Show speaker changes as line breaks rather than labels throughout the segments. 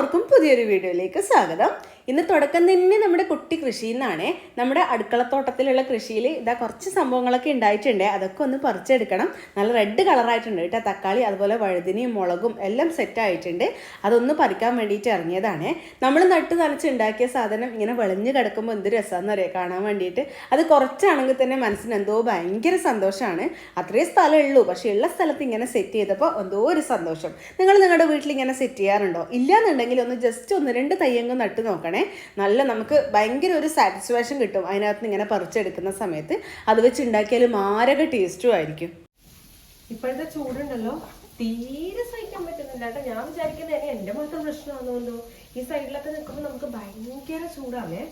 എല്ലാവർക്കും പുതിയൊരു വീഡിയോയിലേക്ക് സ്വാഗതം. ഇന്ന് തുടക്കം തന്നെ നമ്മുടെ കുട്ടി കൃഷിയിൽ നിന്നാണ്. നമ്മുടെ അടുക്കളത്തോട്ടത്തിലുള്ള കൃഷിയിൽ ഇതാ കുറച്ച് സംഭവങ്ങളൊക്കെ ഉണ്ടായിട്ടുണ്ട്. അതൊക്കെ ഒന്ന് പറിച്ചെടുക്കണം. നല്ല റെഡ് കളറായിട്ടുണ്ട് കേട്ടോ. തക്കാളി അതുപോലെ വഴുതിനയും മുളകും എല്ലാം സെറ്റായിട്ടുണ്ട്. അതൊന്ന് പറിക്കാൻ വേണ്ടിയിട്ട് ഇറങ്ങിയതാണ്. നമ്മൾ നട്ട് നനച്ചുണ്ടാക്കിയ സാധനം ഇങ്ങനെ വെളഞ്ഞ് കിടക്കുമ്പോൾ എന്ത് രസമാണെന്ന് അറിയാം കാണാൻ വേണ്ടിയിട്ട്. അത് കുറച്ചാണെങ്കിൽ തന്നെ മനസ്സിന് എന്തോ ഭയങ്കര സന്തോഷമാണ്. അത്രയും സ്ഥലമേ ഉള്ളൂ, പക്ഷേ ഉള്ള സ്ഥലത്ത് ഇങ്ങനെ സെറ്റ് ചെയ്തപ്പോൾ എന്തോ ഒരു സന്തോഷം. നിങ്ങൾ നിങ്ങളുടെ വീട്ടിൽ ഇങ്ങനെ സെറ്റ് ചെയ്യാറുണ്ടോ? ഇല്ലാന്നുണ്ടെങ്കിൽ ഒന്ന് ജസ്റ്റ് 1-2 തയ്യങ്ങ് നട്ട് നോക്കണേ. നല്ല നമുക്ക് ഭയങ്കര ഒരു സാറ്റിസ്ഫാക്ഷൻ കിട്ടും അതിനകത്ത് ഇങ്ങനെ പറിച്ചെടുക്കുന്ന സമയത്ത്. അത് വെച്ച് ഉണ്ടാക്കിയാൽ മാരക ടേസ്റ്റും ആയിരിക്കും.
ഇപ്പോഴത്തെ ചൂടുണ്ടല്ലോ, തീരെ സഹിക്കാൻ പറ്റുന്നില്ല കേട്ടോ. ഞാൻ വിചാരിക്കുന്നത് എന്റെ മാത്രം പ്രശ്നമാണെന്നുണ്ടോ. ഈ സൈഡിലൊക്കെ നിൽക്കുമ്പോൾ നമുക്ക് ഭയങ്കര ചൂടാണേ,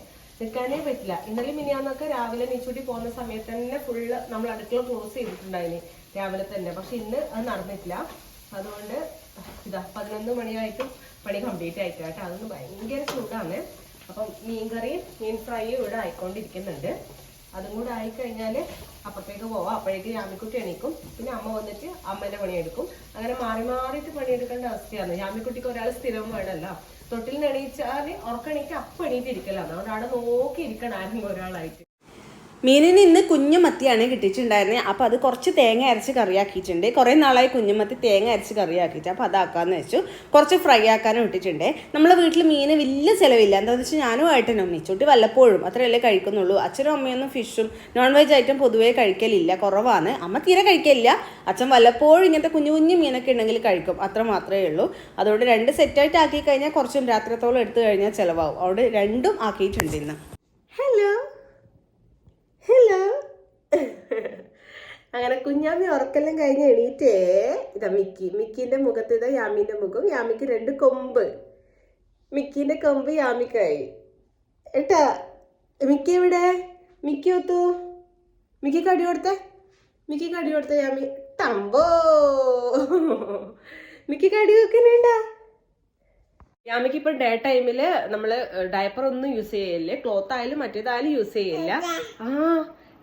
നിൽക്കാനേ പറ്റില്ല. ഇന്നലെ മിനിയാന്നൊക്കെ രാവിലെ നീച്ചൂട്ടി പോകുന്ന സമയത്ത് തന്നെ ഫുള്ള് നമ്മൾ അടുക്കള ക്ലോസ് ചെയ്തിട്ടുണ്ടായിന് രാവിലെ തന്നെ. പക്ഷെ ഇന്ന് അത് നടന്നിട്ടില്ല. അതുകൊണ്ട് ഇതാ 11 മണിയായിട്ടും പണി കംപ്ലീറ്റ് ആയിട്ട് കേട്ടോ. അതൊന്ന് ഭയങ്കര ചൂടാണ്. അപ്പം മീൻകറിയും മീൻ ഫ്രൈയും ഇവിടെ ആയിക്കൊണ്ടിരിക്കുന്നുണ്ട്. അതും കൂടെ ആയിക്കഴിഞ്ഞാൽ അപ്പുറത്തേക്ക് പോവാം. അപ്പോഴേക്ക് യാമിക്കുട്ടി എണീക്കും. പിന്നെ അമ്മ വന്നിട്ട് അമ്മേന്റെ പണിയെടുക്കും. അങ്ങനെ മാറി മാറിയിട്ട് പണിയെടുക്കേണ്ട അവസ്ഥയാണ്. യാമിക്കുട്ടിക്ക് ഒരാൾ സ്ഥിരം വേണമല്ലോ. തൊട്ടിൽ എണീച്ചാൽ ഉറക്കണീറ്റ് അപ്പം എണീറ്റിരിക്കലാണ്. അതുകൊണ്ട് അവിടെ നോക്കിയിരിക്കണം ആരെങ്കിലും ഒരാളായിട്ട്.
മീനിന് ഇന്ന് കുഞ്ഞുമത്തിയാണ് കിട്ടിയിട്ടുണ്ടായിരുന്നത്. അപ്പോൾ അത് കുറച്ച് തേങ്ങ അരച്ച് കറിയാക്കിയിട്ടുണ്ട്. കുറേ നാളായി കുഞ്ഞുമത്തി തേങ്ങ അരച്ച് കറിയാക്കിയിട്ട്. അപ്പോൾ അതാക്കാമെന്ന് വെച്ചു. കുറച്ച് ഫ്രൈ ആക്കാനും ഇട്ടിട്ടുണ്ട്. നമ്മളെ വീട്ടിൽ മീൻ വലിയ ചിലവില്ല. എന്താണെന്ന് വെച്ചാൽ ഞാനും ആയിട്ടനും നീച്ചോട്ടി വല്ലപ്പോഴും അത്രയല്ലേ കഴിക്കുന്നുള്ളൂ. അച്ഛനും അമ്മയൊന്നും ഫിഷും നോൺ വെജ് ഐറ്റം പൊതുവേ കഴിക്കലില്ല, കുറവാണ്. അമ്മ തീരെ കഴിക്കലില്ല. അച്ഛൻ വല്ലപ്പോഴും ഇങ്ങനത്തെ കുഞ്ഞു കുഞ്ഞു മീനൊക്കെ ഉണ്ടെങ്കിൽ കഴിക്കും, അത്ര മാത്രമേ ഉള്ളൂ. അതുകൊണ്ട് 2 സെറ്റായിട്ട് ആക്കി കഴിഞ്ഞാൽ കുറച്ചും രാത്രിത്തോളം എടുത്തു കഴിഞ്ഞാൽ ചിലവാകും. അവിടെ 2ഉം ആക്കിയിട്ടുണ്ട് ഇന്ന്. Hello hello.
അങ്ങനെ കുഞ്ഞാമി ഉറക്കെല്ലാം കഴിഞ്ഞ് എണീറ്റേ. ഇതാ മിക്കിന്റെ മുഖത്ത് ഇതാ യാമിന്റെ മുഖം. യാമിക്ക് 2 കൊമ്പ്. മിക്കിന്റെ കൊമ്പ് യാമിക്കായി ഏട്ടാ. മിക്കി എവിടെ? മിക്കി ഒത്തു. മിക്കി കടി കൊടുത്ത യാമി തമ്പോ. മിക്കി കടി വെക്കുന്നുണ്ടാ? യാമിക്ക് ഇപ്പൊ ഡേ ടൈമില് നമ്മള് ഡയപ്പർ ഒന്നും യൂസ് ചെയ്യല്ലേ. ക്ലോത്ത് ആയാലും മറ്റേതായാലും യൂസ് ചെയ്യില്ല.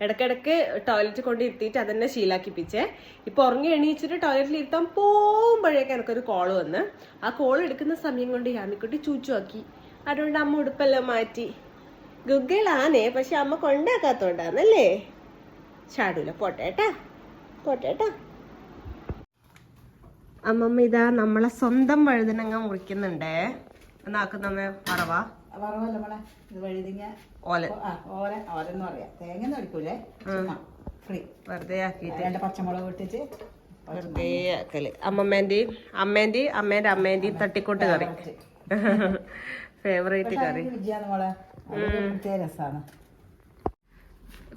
ഇടയ്ക്കിടയ്ക്ക് ടോയ്ലറ്റ് കൊണ്ട് ഇരുത്തിയിട്ട് അതെന്നെ ശീലാക്കിപ്പിച്ചേ. ഇപ്പൊ ഉറങ്ങി എണീച്ചിട്ട് ടോയ്ലറ്റിൽ ഇരുത്താൻ പോകുമ്പോഴേക്ക് എനിക്കൊരു കോള് വന്ന്. ആ കോൾ എടുക്കുന്ന സമയം കൊണ്ട് യാമിക്കുട്ടി ചൂച്ചുവാക്കി. അതുകൊണ്ട് അമ്മ ഉടുപ്പെല്ലാം മാറ്റി. ഗുഗ്ഗളാണേ, പക്ഷെ അമ്മ കൊണ്ടാക്കാത്തോണ്ടാന്നല്ലേ. ചാടൂല. പോട്ടേട്ടാ. അമ്മമ്മ ഇതാ നമ്മളെ സ്വന്തം വഴുതനങ്ങ മുറിക്കുന്നുണ്ടേ. എന്നാക്കുന്നമ്മ വറവാ?
വറവല്ല മോളെ, ഇത് വഴുതിങ്ങ ഓലെന്ന് പറയാ. തേങ്ങ അടിക്കൂലേ, ഫ്രീ
വെറുതെ ആക്കിട്ട്
2 പച്ചമുളക് ഇട്ടിട്ട്
വെറുതെ ആക്കല്. അമ്മേന്റെ അമ്മേന്റെയും തട്ടിക്കൂട്ട് കറി. ഫേവറേറ്റ് കറി.
രുചിയാന്ന് മോളെ, പ്രത്യേക രസാണ്.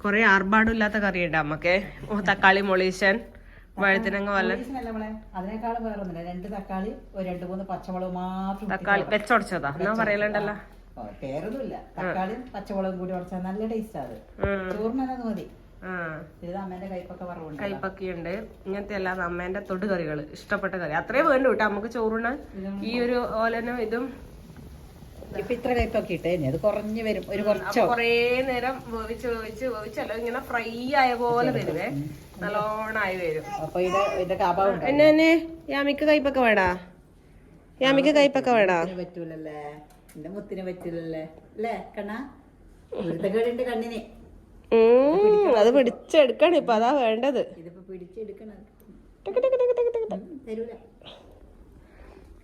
കൊറേ ആർഭാടില്ലാത്ത കറിയുണ്ട് അമ്മക്ക്. തക്കാളി മൊളീഷൻ, വഴുതനങ്ങ വല്ല.
അതിനേക്കാളും വേറെ ഒന്നുമില്ല. 2 തക്കാളി, 2-3 പച്ചമുളക് മാത്രം.
തക്കാളി വെച്ചൊടച്ചതാ എന്നാ പറയലുണ്ടല്ലോ.
പേരൊന്നുമില്ല. തക്കാളിയും പച്ചമുളകും കൂടി ഉടച്ചാൽ നല്ല ടേസ്റ്റ് ആണ്. ചോറിനത് മതി. ഇത് അമ്മേന്റെ
കൈപ്പക്കിയുണ്ട്. ഇങ്ങനത്തെ അല്ലാതെ അമ്മേന്റെ തൊടുകറികള് ഇഷ്ടപ്പെട്ട കറി അത്രേ വേണ്ടു കേട്ടോ നമുക്ക് ചോറിന്. ഈ ഒരു ഓലനും ഇതും
ഇപ്പൊ ഇത്ര കൈപ്പൊക്കെ ഇട്ടേ, അത് കുറഞ്ഞു വരും. ഒരു കുറച്ച്
കൊറേ നേരം വേവിച്ചല്ലോ ഇങ്ങനെ ഫ്രൈ ആയ പോലെ വരുവേ. നല്ലോണായി വരും.
അപ്പൊ ഇതിന്റെ കാഭാവുണ്ട്.
എന്നെ യാമിക്ക് കൈപ്പൊക്കെ വേടാ?
പറ്റൂലല്ലേ, എന്റെ മുത്തിന് പറ്റൂലല്ലേ അല്ലേ കണ്ണാ? ഇവിടുത്തെ കണ്ണിന്
അത് പിടിച്ചെടുക്കണം. ഇപ്പൊ അതാ വേണ്ടത്.
ഇതിപ്പോ പിടിച്ചെടുക്കണം. തരൂല.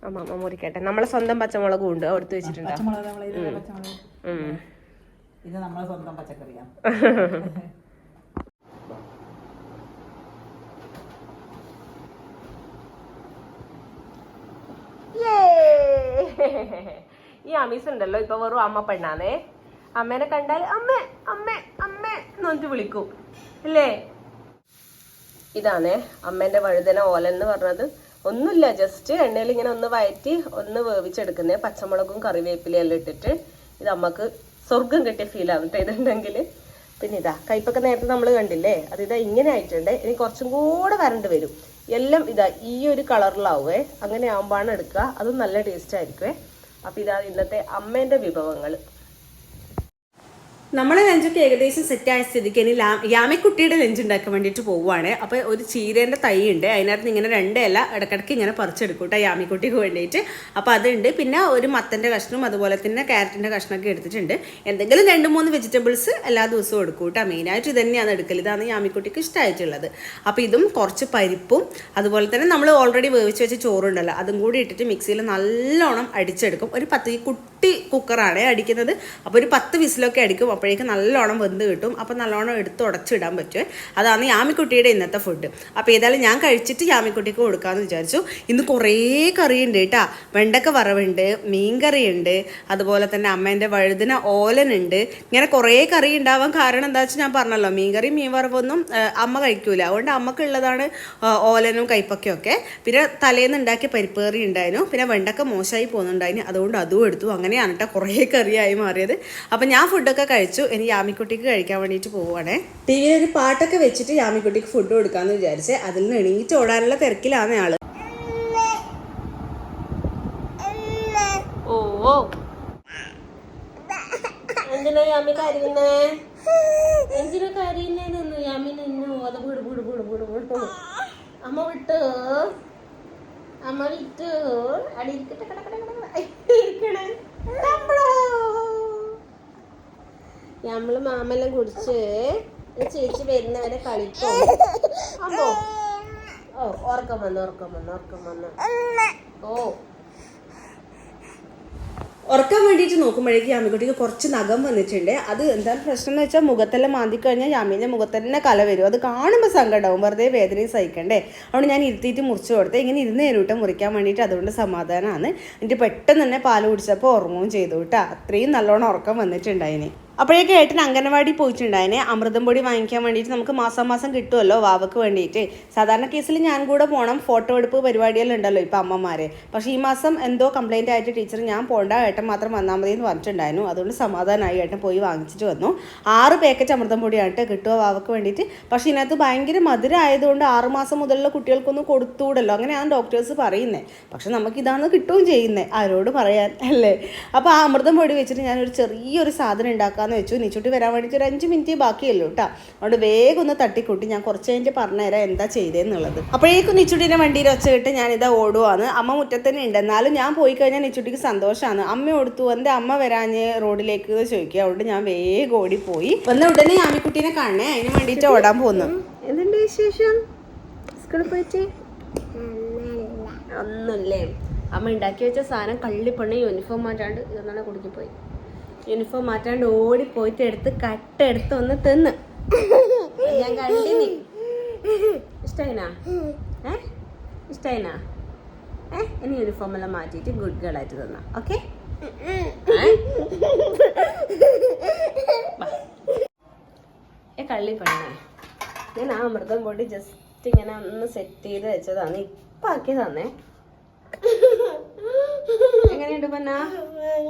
അമ്മ മുറിക്കട്ടെ. നമ്മളെ സ്വന്തം പച്ചമുളകും ഉണ്ട്, എടുത്ത് വെച്ചിട്ടുണ്ട്.
ഇത് നമ്മളെ സ്വന്തം പച്ചക്കറിയാണ്.
ഈ അമീസ് ഉണ്ടല്ലോ ഇപ്പൊ വെറും അമ്മ പെണ്ണാന്നേ. അമ്മേനെ കണ്ടാൽ അമ്മേ അമ്മേ അമ്മേ എന്ന് വിളിക്കും അല്ലേ. ഇതാണേ അമ്മേന്റെ വഴുതന ഓലെന്ന് പറഞ്ഞത്. ഒന്നുമില്ല, ജസ്റ്റ് എണ്ണയിൽ ഇങ്ങനെ ഒന്ന് വയറ്റി ഒന്ന് വേവിച്ചെടുക്കുന്നേ. പച്ചമുളകും കറിവേപ്പിലയും എല്ലാം ഇട്ടിട്ട്. ഇത് അമ്മക്ക് സ്വർഗം കിട്ടിയ ഫീൽ ആവട്ടെ ഇതുണ്ടെങ്കിൽ. പിന്നെ ഇതാ കയ്പ്പൊക്കെ നേരത്തെ നമ്മൾ കണ്ടില്ലേ, അത് ഇതാ ഇങ്ങനെ ആയിട്ടുണ്ട്. ഇനി കുറച്ചും കൂടെ വരണ്ട് വരും. എല്ലാം ഇതാ ഈ ഒരു കളറിലാവേ. അങ്ങനെ ആകുമ്പോഴാണ് എടുക്കുക. അതും നല്ല ടേസ്റ്റ് ആയിരിക്കുവേ. അപ്പൊ ഇതാ ഇന്നത്തെ അമ്മേന്റെ വിഭവങ്ങൾ.
നമ്മളെ ലഞ്ചൊക്കെ ഏകദേശം സെറ്റായ സ്ഥിതിക്ക് ഇനി യാമിക്കുട്ടിയുടെ ലഞ്ച് ഉണ്ടാക്കാൻ വേണ്ടിയിട്ട് പോവുകയാണ്. അപ്പോൾ ഒരു ചീരേൻ്റെ തൈ ഉണ്ട്, അതിനകത്ത് ഇങ്ങനെ 2 ഇല ഇടയ്ക്കിടയ്ക്ക് ഇങ്ങനെ പറിച്ചെടുക്കും കേട്ടോ യാമിക്കുട്ടിക്ക് വേണ്ടിയിട്ട്. അപ്പോൾ അതുണ്ട്. പിന്നെ ഒരു മത്തൻ്റെ കഷ്ണം അതുപോലെ തന്നെ ക്യാരറ്റിൻ്റെ കഷ്ണമൊക്കെ എടുത്തിട്ടുണ്ട്. എന്തെങ്കിലും 2-3 വെജിറ്റബിൾസ് എല്ലാ ദിവസവും എടുക്കും കേട്ടോ. മെയിനായിട്ട് ഇത് തന്നെയാണ് എടുക്കൽ. ഇതാണ് യാമിക്കുട്ടിക്ക് ഇഷ്ടമായിട്ടുള്ളത്. അപ്പോൾ ഇതും കുറച്ച് പരിപ്പും അതുപോലെ തന്നെ നമ്മൾ ഓൾറെഡി വേവിച്ച് വെച്ച ചോറുണ്ടല്ലോ അതും കൂടി ഇട്ടിട്ട് മിക്സിയിൽ നല്ലോണം അടിച്ചെടുക്കും. ഒരു 10 കുട്ടി കുക്കറാണ് അടിക്കുന്നത്. അപ്പോൾ ഒരു 10 വിസിലൊക്കെ അടിക്കും. അപ്പോഴേക്ക് നല്ലോണം വെന്ത് കിട്ടും. അപ്പോൾ നല്ലോണം എടുത്ത് ഉടച്ചിടാൻ പറ്റും. അതാണ് യാമിക്കുട്ടിയുടെ ഇന്നത്തെ ഫുഡ്. അപ്പോൾ ഏതായാലും ഞാൻ കഴിച്ചിട്ട് യാമിക്കുട്ടിക്ക് കൊടുക്കാമെന്ന് വിചാരിച്ചു. ഇന്ന് കുറേ കറിയുണ്ട് കേട്ടോ. വെണ്ടക്ക വറവുണ്ട്, മീൻകറിയുണ്ട്, അതുപോലെ തന്നെ അമ്മേൻ്റെ വഴുതിന ഓലനുണ്ട്. ഇങ്ങനെ കുറേ കറി ഉണ്ടാവാൻ കാരണം എന്താ വെച്ചാൽ ഞാൻ പറഞ്ഞല്ലോ, മീൻകറി മീൻ വറവൊന്നും അമ്മ കഴിക്കൂല. അതുകൊണ്ട് അമ്മക്കുള്ളതാണ് ഓലനും കൈപ്പക്കയൊക്കെ. പിന്നെ തലേന്ന് ഉണ്ടാക്കിയ പരിപ്പ് കറി ഉണ്ടായിരുന്നു. പിന്നെ വെണ്ടക്ക മോശമായി പോകുന്നുണ്ടായിരുന്നു, അതുകൊണ്ട് അതും എടുത്തു. അങ്ങനെയാണ് കേട്ടോ കുറേ കറിയായി മാറിയത്. അപ്പം ഞാൻ ഫുഡൊക്കെ കഴിച്ചു. ഇനി യാമിക്കുട്ടിക്ക് കഴിക്കാൻ വേണ്ടിയിട്ട് പോവുകയാണേ. ടി വിയിൽ ഒരു പാട്ടൊക്കെ വെച്ചിട്ട് യാമിക്കുട്ടിക്ക് ഫുഡ് കൊടുക്കാമെന്ന് വിചാരിച്ച് അതിൽ നിന്ന് എണീറ്റ് ഓടാനുള്ള തിരക്കിലാണ് ആള്. ഓ എന്തിനാ യാമി കരയുന്നേ? എന്തിനാ കരയുന്നേ? നിന്നു യാമി നിന്നു. അത് വീട് വീട് വീട് വീട് വീട് അമ്മ വിട്ടു, അമ്മ വിട്ടു. അടി ഇരിക്കട്ടെ ഇരിക്കണേ. നമ്മള് മാമെല്ലാം കുടിച്ച് ചേച്ചി വരുന്നവരെ കളിക്കും. അമ്മോ ഓ ഉറക്കം വന്നു. ഓ ഉറക്കാൻ വേണ്ടിയിട്ട് നോക്കുമ്പോഴേക്കും യാമിക്കുട്ടിക്ക് കുറച്ച് നഖം വന്നിട്ടുണ്ട്. അത് എന്താണ് പ്രശ്നം എന്ന് വെച്ചാൽ മുഖത്തെല്ലാം മാന്തി കഴിഞ്ഞാൽ യാമീൻ്റെ മുഖത്തന്നെ കല വരും. അത് കാണുമ്പോൾ സങ്കടമാവും, വെറുതെ വേദനയും സഹിക്കണ്ടേ. അതുകൊണ്ട് ഞാൻ ഇരുത്തിയിട്ട് മുറിച്ച് കൊടുത്തേ. ഇങ്ങനെ ഇരുന്ന് തരൂട്ടം മുറിക്കാൻ വേണ്ടിയിട്ട്. അതുകൊണ്ട് സമാധാനമാണ്. എന്നിട്ട് പെട്ടെന്ന് തന്നെ പാല് കുടിച്ചപ്പോൾ ഉറങ്ങുകയും ചെയ്തു കേട്ടോ. അത്രയും നല്ലോണം ഉറക്കം വന്നിട്ടുണ്ടായിന്. അപ്പോഴേക്കും ഏട്ടൻ അംഗനവാടി പോയിട്ടുണ്ടായിനെ. അമൃതം പൊടി വാങ്ങിക്കാൻ വേണ്ടിയിട്ട് നമുക്ക് മാസം കിട്ടുമല്ലോ വാവക്ക് വേണ്ടിയിട്ട്. സാധാരണ കേസിൽ ഞാൻ കൂടെ പോകണം, ഫോട്ടോ എടുപ്പ് പരിപാടിയെല്ലാം ഉണ്ടല്ലോ ഇപ്പോൾ അമ്മമാരെ. പക്ഷേ ഈ മാസം എന്തോ കംപ്ലൈൻ്റ് ആയിട്ട് ടീച്ചർ ഞാൻ പോകണ്ട, ഏട്ടൻ മാത്രം വന്നാൽ മതി എന്ന് പറഞ്ഞിട്ടുണ്ടായിരുന്നു. അതുകൊണ്ട് സമാധാനമായി. ഏട്ടൻ പോയി വാങ്ങിച്ചിട്ട് വന്നു. 6 പാക്കറ്റ് അമൃതം പൊടിയായിട്ട് കിട്ടുക വാവക്ക് വേണ്ടിയിട്ട്. പക്ഷേ ഇതിനകത്ത് ഭയങ്കര മധുരം ആയതുകൊണ്ട് 6 മാസം മുതലുള്ള കുട്ടികൾക്കൊന്നും കൊടുത്തുകൂടല്ലോ, അങ്ങനെയാണ് ഡോക്ടേഴ്സ് പറയുന്നത്. പക്ഷെ നമുക്കിതാണ് കിട്ടുകയും ചെയ്യുന്നത്, ആരോട് പറയാൻ അല്ലേ. അപ്പോൾ ആ അമൃതം പൊടി വെച്ചിട്ട് ഞാനൊരു ചെറിയൊരു സാധനം ഉണ്ടാക്കാൻ വെച്ചു. നിച്ചുട്ടി വരാൻ വേണ്ടിയിട്ട് ഒരു 5 മിനിറ്റ് ബാക്കിയല്ലോ കേട്ടോ. അതുകൊണ്ട് വേഗം ഒന്ന് തട്ടിക്കൂട്ടി ഞാൻ കുറച്ച് കഴിഞ്ഞിട്ട് പറഞ്ഞുതരാം എന്താ ചെയ്തതെന്നുള്ളത്. അപ്പോഴേക്കും നിച്ചുട്ടിൻ്റെ വണ്ടിയിൽ ഒച്ച കിട്ട് ഞാനിതാ ഓടുവാണ്. അമ്മ മുറ്റത്തന്നെ ഉണ്ട്. എന്നാലും ഞാൻ പോയി കഴിഞ്ഞാൽ നിച്ചുട്ടിക്ക് സന്തോഷമാണ്. അമ്മ ഓടുത്തു, എൻ്റെ അമ്മ വരാഞ്ഞ് റോഡിലേക്ക് ചോദിക്കുക. അതുകൊണ്ട് ഞാൻ വേഗം ഓടിപ്പോയി. വന്ന ഉടനെ ആമിക്കുട്ടീനെ കാണണേ, അതിന് വേണ്ടിയിട്ട് ഓടാൻ പോകുന്നു. എന്തുണ്ട് വിശേഷം? സ്കൂളിൽ പോയിട്ട് ഒന്നുമില്ലേ? അമ്മ ഉണ്ടാക്കി വെച്ച സാധനം കള്ളിപ്പണ്ണി യൂണിഫോം മാറ്റാണ്ട് ഇതെന്നാണ് കുടുങ്ങിപ്പോയി. യൂണിഫോം മാറ്റാണ്ട് ഓടിപ്പോയിട്ട് എടുത്ത് കട്ടെടുത്ത് ഒന്ന് തിന്ന്. ഞാൻ കണ്ടിനി. ഇഷ്ടമായിനാ? ഇഷ്ടമായിനാ? ഇനി യൂണിഫോം എല്ലാം മാറ്റിയിട്ട് ഗുഡ് ഗേൾ ആയിട്ട് തന്നാ. ഓക്കെ? കള്ളി പെണ്ണേ, ഞാൻ ആ അമൃതം പൊടി ജസ്റ്റ് ഇങ്ങനെ ഒന്ന് സെറ്റ് ചെയ്ത് വെച്ചതാണ്. ഇപ്പം ആക്കിയതാന്നേ. എങ്ങനെയുണ്ട് പന്ന?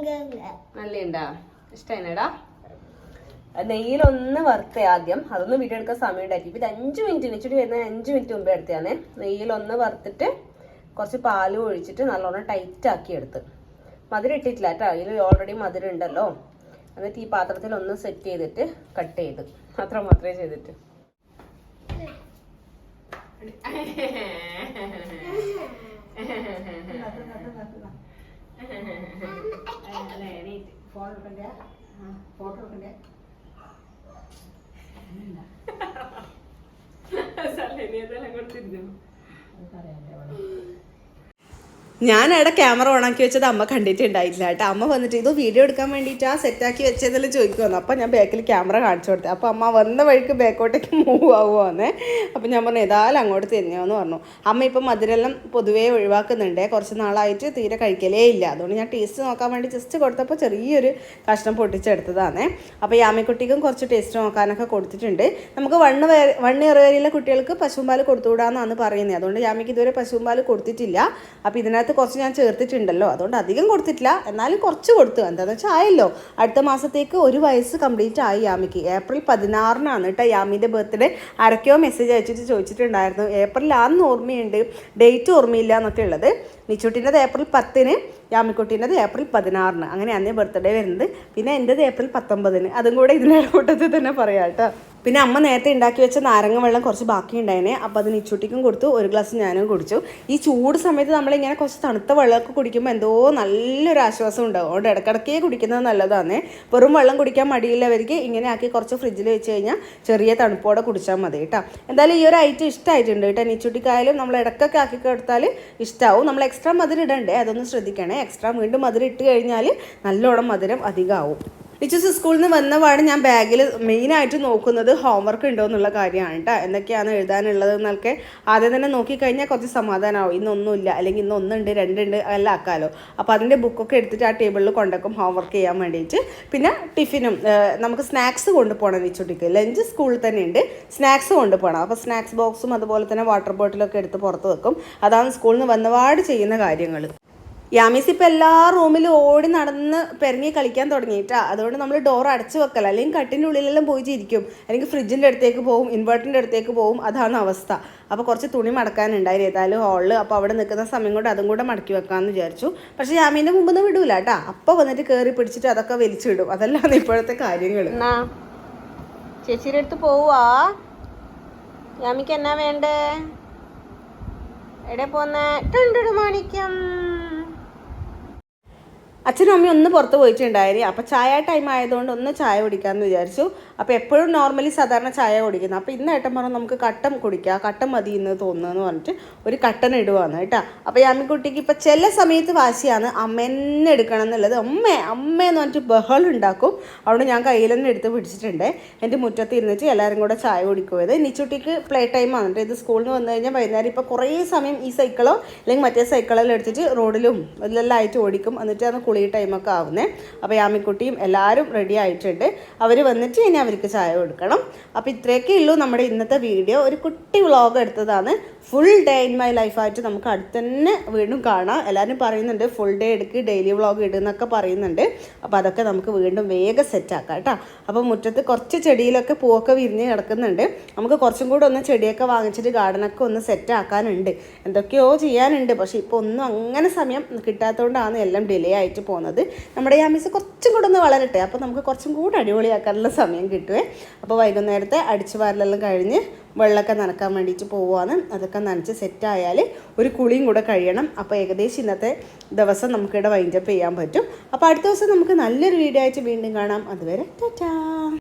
നല്ലുണ്ടാ? ഇഷ്ടമായിടാ? നെയ്യിലൊന്ന് വറുത്തേ ആദ്യം. അതൊന്ന് വീഡിയോ എടുക്കാൻ സമയം ഉണ്ടാക്കി. ഇപ്പം 5 മിനിറ്റ് നിച്ചിട്ട് വരുന്ന 5 മിനിറ്റ് മുമ്പേ എടുത്തതാണ്. നെയ്യിലൊന്ന് വറുത്തിട്ട് കുറച്ച് പാലും ഒഴിച്ചിട്ട് നല്ലോണം ടൈറ്റ് ആക്കി എടുത്ത്. മധുരം ഇട്ടിട്ടില്ല കേട്ടോ, അതിൽ ഓൾറെഡി മധുരം ഉണ്ടല്ലോ. എന്നിട്ട് ഈ പാത്രത്തിൽ ഒന്ന് സെറ്റ് ചെയ്തിട്ട് കട്ട് ചെയ്ത് അത്ര മാത്രമേ ചെയ്തിട്ട്. ഞാനവിടെ ക്യാമറ ഓണാക്കി വെച്ചത് അമ്മ കണ്ടിട്ടുണ്ടായില്ല കേട്ടോ. അമ്മ വന്നിട്ട് ഇത് വീഡിയോ എടുക്കാൻ വേണ്ടിയിട്ട് ആ സെറ്റാക്കി വെച്ചതെല്ലാം ചോദിക്കുമെന്ന്. അപ്പം ഞാൻ ബാക്കിൽ ക്യാമറ കാണിച്ചു കൊടുത്തത്. അപ്പോൾ അമ്മ വന്ന വഴിക്ക് ബാക്കോട്ടേക്ക് മൂവ് ആവുമെന്നേ. അപ്പം ഞാൻ പറഞ്ഞു ഏതായാലും അങ്ങോട്ട് തിരിഞ്ഞോന്ന് പറഞ്ഞു. അമ്മ ഇപ്പം മധുരെല്ലാം പൊതുവേ ഒഴിവാക്കുന്നുണ്ട്. കുറച്ച് നാളായിട്ട് തീരെ കഴിക്കലേ ഇല്ല. അതുകൊണ്ട് ഞാൻ ടേസ്റ്റ് നോക്കാൻ വേണ്ടി ജസ്റ്റ് കൊടുത്തപ്പോൾ ചെറിയൊരു കഷ്ണം പൊട്ടിച്ചെടുത്തതാണേ. അപ്പോൾ ഈ ആമക്കുട്ടിക്കും കുറച്ച് ടേസ്റ്റ് നോക്കാനൊക്കെ കൊടുത്തിട്ടുണ്ട്. നമുക്ക് 1 ഇയർ വരെയുള്ള കുട്ടികൾക്ക് പശുമ്പാൽ കൊടുത്തുകൂടാന്നാണ് പറയുന്നത്. അതുകൊണ്ട് യാമിക്ക് ഇതുവരെ പശുമ്പാൽ കൊടുത്തിട്ടില്ല. അപ്പോൾ ഇതിനകത്ത് അതിനകത്ത് കുറച്ച് ഞാൻ ചേർത്തിട്ടുണ്ടല്ലോ, അതുകൊണ്ട് അധികം കൊടുത്തിട്ടില്ല, എന്നാലും കുറച്ച് കൊടുത്തു. എന്താണെന്ന് വെച്ചാൽ ആയല്ലോ, അടുത്ത മാസത്തേക്ക് 1 വയസ്സ് കംപ്ലീറ്റ് ആയി യാമിക്ക്. ഏപ്രിൽ 16 കേട്ടോ യാമിൻ്റെ ബർത്ത്ഡേ. ആരൊക്കെയോ മെസ്സേജ് അയച്ചിട്ട് ചോദിച്ചിട്ടുണ്ടായിരുന്നു, ഏപ്രിലാണെന്ന് ഓർമ്മയുണ്ട്, ഡേറ്റ് ഓർമ്മയില്ല എന്നൊക്കെ ഉള്ളത്. നിച്ചുട്ടിൻ്റെത് ഏപ്രിൽ 10, യാമിക്കുട്ടീൻ്റെത് ഏപ്രിൽ 16. അങ്ങനെ അന്നേ ബർത്ത്ഡേ വരുന്നത്. പിന്നെ എൻ്റെത് ഏപ്രിൽ 19. അതും കൂടെ ഇതിൻ്റെ കൂട്ടത്തിൽ തന്നെ പറയാം കേട്ടോ. പിന്നെ അമ്മ നേരത്തെ ഉണ്ടാക്കി വെച്ച നാരങ്ങ വെള്ളം കുറച്ച് ബാക്കി ഉണ്ടായിനെ, അപ്പോൾ അത് നിച്ചുട്ടിക്കും കൊടുത്തു, 1 ഗ്ലാസ് ഞാനും കുടിച്ചു. ഈ ചൂട് സമയത്ത് നമ്മളിങ്ങനെ കുറച്ച് തണുത്ത വെള്ളമൊക്കെ കുടിക്കുമ്പോൾ എന്തോ നല്ലൊരു ആശ്വാസം ഉണ്ടാവും. അതുകൊണ്ട് ഇടയ്ക്കിടയ്ക്കേ കുടിക്കുന്നത് നല്ലതാണ്. വെറും വെള്ളം കുടിക്കാൻ മടിയില്ലവർക്ക് ഇങ്ങനെ ആക്കി കുറച്ച് ഫ്രിഡ്ജിൽ വെച്ച് കഴിഞ്ഞാൽ ചെറിയ തണുപ്പോടെ കുടിച്ചാൽ മതി കേട്ടോ. എന്തായാലും ഈ ഒരു ഐറ്റം ഇഷ്ടമായിട്ടുണ്ട് കേട്ടോ. നിച്ചുട്ടിക്കായാലും നമ്മൾ ഇടയ്ക്കൊക്കെ ആക്കി കൊടുത്താൽ ഇഷ്ടമാവും. നമ്മൾ എക്സ്ട്രാ മധുരം ഇടണ്ടേ, അതൊന്ന് ശ്രദ്ധിക്കണേ. എക്സ്ട്രാ വീണ്ടും മധുരം ഇട്ട് കഴിഞ്ഞാൽ നല്ലോണം മധുരം അധികമാവും. ടീച്ചേഴ്സ് സ്കൂളിൽ നിന്ന് വന്നപാട് ഞാൻ ബാഗിൽ മെയിനായിട്ട് നോക്കുന്നത് ഹോംവർക്ക് ഉണ്ടോ എന്നുള്ള കാര്യമാണ് കേട്ടോ. എന്തൊക്കെയാണ് എഴുതാനുള്ളത് എന്നൊക്കെ ആദ്യം തന്നെ നോക്കിക്കഴിഞ്ഞാൽ കുറച്ച് സമാധാനമാവും. ഇന്നൊന്നുമില്ല, അല്ലെങ്കിൽ ഇന്ന് 1 ഉണ്ട് 2 ഉണ്ട് എല്ലാം ആക്കാമല്ലോ. അപ്പോൾ അതിൻ്റെ ബുക്കൊക്കെ എടുത്തിട്ട് ആ ടേബിളിൽ കൊണ്ടുവയ്ക്കും ഹോംവർക്ക് ചെയ്യാൻ വേണ്ടിയിട്ട്. പിന്നെ ടിഫിനും നമുക്ക് സ്നാക്സ് കൊണ്ടുപോകണം. നിച്ചുട്ടിക്ക് ലഞ്ച് സ്കൂളിൽ തന്നെ ഉണ്ട്, സ്നാക്സ് കൊണ്ടുപോകണം. അപ്പോൾ സ്നാക്സ് ബോക്സും അതുപോലെ തന്നെ വാട്ടർ ബോട്ടിലൊക്കെ എടുത്ത് പുറത്ത് വെക്കും. അതാണ് സ്കൂളിൽ നിന്ന് വന്നപാട് ചെയ്യുന്ന കാര്യങ്ങൾ. യാമീസ് ഇപ്പോൾ എല്ലാ റൂമിലും ഓടി നടന്ന് പെരങ്ങി കളിക്കാൻ തുടങ്ങിയിട്ടാ. അതുകൊണ്ട് നമ്മൾ ഡോർ അടച്ചു വെക്കല, അല്ലെങ്കിൽ കട്ടിൻ്റെ ഉള്ളിലെല്ലാം പോയി ഇരിക്കും, അല്ലെങ്കിൽ ഫ്രിഡ്ജിൻ്റെ അടുത്തേക്ക് പോകും, ഇൻവെർട്ടറിൻ്റെ അടുത്തേക്ക് പോകും. അതാണ് അവസ്ഥ. അപ്പോൾ കുറച്ച് തുണി മടക്കാനുണ്ടായി ഏതായാലും ഹാളിൽ. അപ്പോൾ അവിടെ നിൽക്കുന്ന സമയം കൊണ്ട് അതും കൂടെ മടക്കി വെക്കാമെന്ന് വിചാരിച്ചു. പക്ഷേ യാമീൻ്റെ മുമ്പ് നിന്ന് വിടൂല കേട്ടോ. അപ്പോൾ വന്നിട്ട് കയറി പിടിച്ചിട്ട് അതൊക്കെ വലിച്ചിടും. അതല്ലാണ് ഇപ്പോഴത്തെ കാര്യങ്ങൾ. എന്നാ ചേച്ചിയുടെ അടുത്ത് പോവാ? യാമിക്ക് എന്നാ വേണ്ടേ? എവിടെ പോന്നേ? മാണിക്യം. അച്ഛനും അമ്മയും ഒന്ന് പുറത്ത് പോയിട്ടുണ്ടായിരുന്നു. അപ്പോൾ ചായ ടൈം ആയതുകൊണ്ട് ഒന്ന് ചായ കുടിക്കാമെന്ന് വിചാരിച്ചു. അപ്പോൾ എപ്പോഴും നോർമലി സാധാരണ ചായ കുടിക്കുന്നത്. അപ്പോൾ ഇന്ന് ഏട്ടൻ പറഞ്ഞു നമുക്ക് കട്ടൻ കുടിക്കാം, കട്ടൻ മതി എന്ന് തോന്നുന്നതെന്ന് പറഞ്ഞിട്ട് ഒരു കട്ടൻ ഇടുവാണ് കേട്ടോ. അപ്പോൾ യാമിക്കുട്ടിക്ക് ഇപ്പോൾ ചില സമയത്ത് വാശിയാണ് അമ്മേനെ എടുക്കണം എന്നുള്ളത്. അമ്മയെന്ന് പറഞ്ഞിട്ട് ബഹളം ഉണ്ടാക്കും. അവിടെ ഞാൻ കയ്യിൽ തന്നെ എടുത്ത് പിടിച്ചിട്ടുണ്ട്. എൻ്റെ മുറ്റത്ത് ഇരുന്നിട്ട് എല്ലാവരും കൂടെ ചായ കുടിക്കുമത്. നിച്ചുട്ടിക്ക് പ്ലേ ടൈം ആണ്. ഇത് സ്കൂളിൽ നിന്ന് വന്നു കഴിഞ്ഞാൽ വൈകുന്നേരം ഇപ്പോൾ കുറേ സമയം ഈ സൈക്കിളോ അല്ലെങ്കിൽ മറ്റേ സൈക്കിളെല്ലാം എടുത്തിട്ട് റോഡിലും ഇതെല്ലാം ആയിട്ട് ഓടിക്കും. എന്നിട്ട് അത് കുളി ടൈമൊക്കെ ആവുന്നേ. അപ്പോൾ യാമിക്കുട്ടിയും എല്ലാവരും റെഡി ആയിട്ടുണ്ട്. അവർ വന്നിട്ട് ഇനി അവർക്ക് ചായ കൊടുക്കണം. അപ്പോൾ ഇത്രയൊക്കെ ഉള്ളൂ നമ്മുടെ ഇന്നത്തെ വീഡിയോ. ഒരു കുട്ടി വ്ളോഗ് എടുത്തതാണ്. ഫുൾ ഡേ ഇൻ മൈ ലൈഫായിട്ട് നമുക്ക് അടുത്ത് തന്നെ വീണ്ടും കാണാം. എല്ലാവരും പറയുന്നുണ്ട് ഫുൾ ഡേ എടുക്ക്, ഡെയിലി വ്ളോഗ് ഇടുന്നൊക്കെ പറയുന്നുണ്ട്. അപ്പോൾ അതൊക്കെ നമുക്ക് വീണ്ടും വേഗം സെറ്റാക്കാം കേട്ടോ. അപ്പോൾ മുറ്റത്ത് കുറച്ച് ചെടിയിലൊക്കെ പൂവൊക്കെ വിരിഞ്ഞ് കിടക്കുന്നുണ്ട്. നമുക്ക് കുറച്ചും കൂടെ ഒന്ന് ചെടിയൊക്കെ വാങ്ങിച്ചിട്ട് ഗാർഡനൊക്കെ ഒന്ന് സെറ്റാക്കാനുണ്ട്. എന്തൊക്കെയോ ചെയ്യാനുണ്ട്. പക്ഷേ ഇപ്പോൾ ഒന്നും അങ്ങനെ സമയം കിട്ടാത്തതുകൊണ്ടാണ് എല്ലാം ഡിലേ ആയിട്ട് പോകുന്നത്. നമ്മുടെ യാമീസ് കുറച്ചും കൂടെ ഒന്ന് വളരട്ടെ, അപ്പോൾ നമുക്ക് കുറച്ചും കൂടെ അടിപൊളിയാക്കാനുള്ള സമയം കിട്ടുമേ. അപ്പോൾ വൈകുന്നേരത്തെ അടിച്ചു വാരലെല്ലാം കഴിഞ്ഞ് വെള്ളമൊക്കെ നനക്കാൻ വേണ്ടിയിട്ട് പോവുകയാണ്. അതൊക്കെ നനച്ച് സെറ്റായാൽ ഒരു കുളിയും കൂടെ കഴിയണം. അപ്പോൾ ഏകദേശം ഇന്നത്തെ ദിവസം നമുക്കിവിടെ വൈൻഡപ്പ് ചെയ്യാൻ പറ്റും. അപ്പോൾ അടുത്ത ദിവസം നമുക്ക് നല്ലൊരു വീഡിയോ ആയിട്ട് വീണ്ടും കാണാം. അതുവരെ ടാറ്റാ.